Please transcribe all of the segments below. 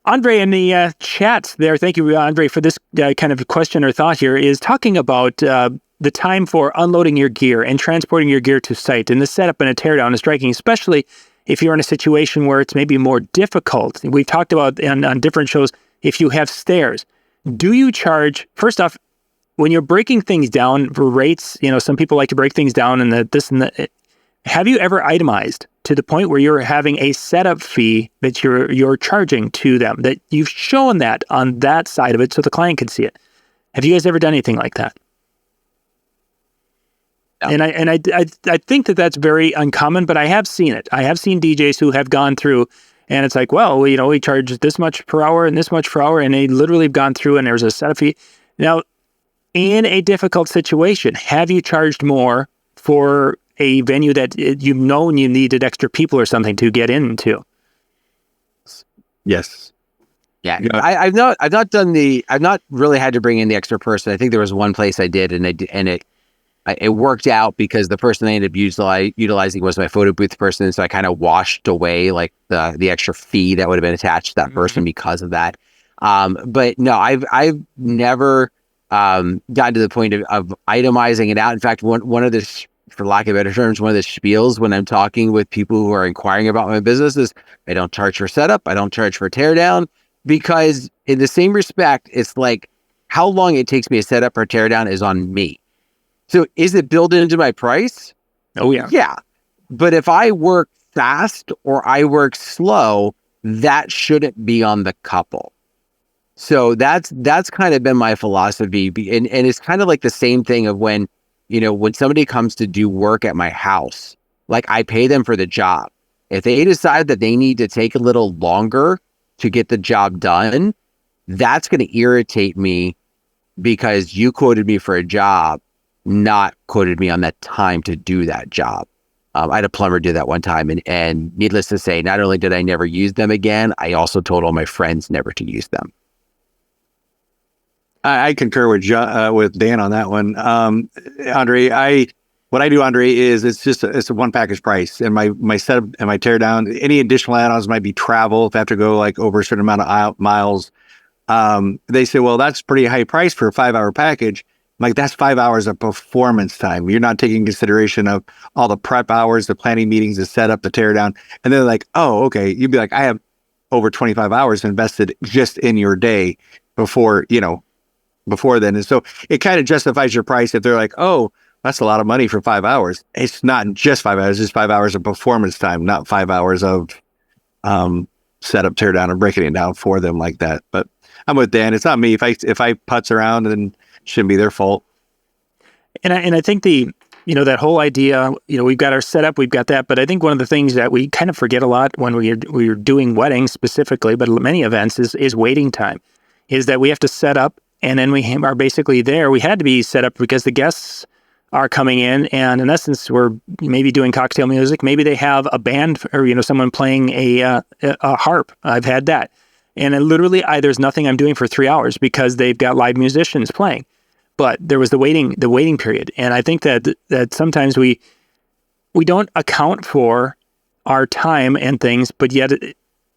Andre in the chat there, thank you, Andre, for this kind of question or thought here, is talking about the time for unloading your gear and transporting your gear to site. And the setup and a teardown is striking, especially if you're in a situation where it's maybe more difficult. We've talked about on different shows, if you have stairs. Do you charge, first off, when you're breaking things down for rates, some people like to break things down and this and that. Have you ever itemized to the point where you're having a setup fee that you're charging to them, that you've shown that on that side of it so the client can see it? Have you guys ever done anything like that? No. And I think that that's very uncommon, but I have seen it. I have seen DJs who have gone through and it's like, well, we charge this much per hour and this much per hour, and they literally have gone through and there's a setup fee. Now, in a difficult situation, have you charged more for a venue that you've known you needed extra people or something to get into? Yes. Yeah. I've not really had to bring in the extra person. I think there was one place I did, and it worked out because the person I ended up utilizing was my photo booth person. So I kind of washed away like the extra fee that would have been attached to that person because of that. But no, I've never gotten to the point of itemizing it out. In fact, one of the, for lack of better terms, one of the spiels when I'm talking with people who are inquiring about my business is I don't charge for setup. I don't charge for teardown, because in the same respect, it's like how long it takes me to set up or teardown is on me. So is it built into my price? Oh yeah. Yeah. But if I work fast or I work slow, that shouldn't be on the couple. So that's kind of been my philosophy. And it's kind of like the same thing of when somebody comes to do work at my house, like I pay them for the job. If they decide that they need to take a little longer to get the job done, that's going to irritate me because you quoted me for a job, not quoted me on that time to do that job. I had a plumber do that one time, and needless to say, not only did I never use them again, I also told all my friends never to use them. I concur with Dan on that one. Andre, what I do, Andre, is it's a one package price, and my setup and my teardown, any additional add-ons might be travel. If I have to go like over a certain amount of miles, they say, well, that's pretty high price for a 5-hour package. I'm like, that's 5 hours of performance time. You're not taking consideration of all the prep hours, the planning meetings, the setup, the teardown. And they're like, oh, okay. You'd be like, I have over 25 hours invested just in your day before then. And so it kind of justifies your price if they're like, oh, that's a lot of money for 5 hours. It's not just 5 hours, it's 5 hours of performance time, not 5 hours of setup, teardown, and breaking it down for them like that. But I'm with Dan. It's not me. If I putz around, then it shouldn't be their fault. And I think that whole idea, we've got our setup, we've got that, but I think one of the things that we kind of forget a lot when we're doing weddings specifically, but many events is waiting time, is that we have to set up. And then we are basically there. We had to be set up because the guests are coming in, and in essence, we're maybe doing cocktail music. Maybe they have a band or someone playing a harp. I've had that, and literally, there's nothing I'm doing for 3 hours because they've got live musicians playing. But there was the waiting period, and I think that sometimes we don't account for our time and things, but yet.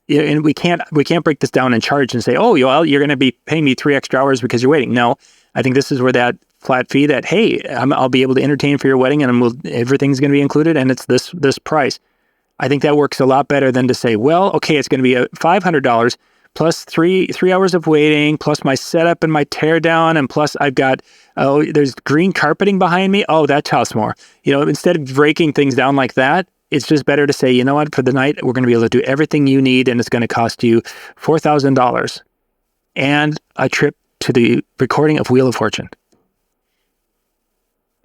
And we can't break this down and charge and say, oh, well, you're going to be paying me 3 extra hours because you're waiting. No, I think this is where that flat fee that, hey, I'll be able to entertain for your wedding and everything's going to be included and it's this price. I think that works a lot better than to say, well, okay, it's going to be $500 plus three hours of waiting, plus my setup and my teardown, and plus I've got, there's green carpeting behind me. Oh, that costs more. Instead of breaking things down like that, it's just better to say, you know what, for the night, we're going to be able to do everything you need, and it's going to cost you $4,000 and a trip to the recording of Wheel of Fortune.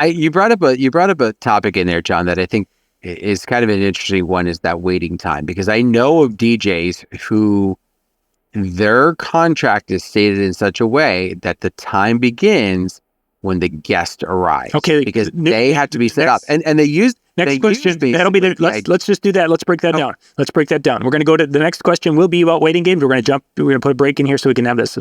You brought up a topic in there, John, that I think is kind of an interesting one, is that waiting time. Because I know of DJs who their contract is stated in such a way that the time begins when the guest arrives. Okay. Because they have to be set up. And they use... Next question. That'll be let's just do that. Let's break that down. Let's break that down. We're going to go to the next question. Will be about waiting games. We're going to put a break in here so we can have this.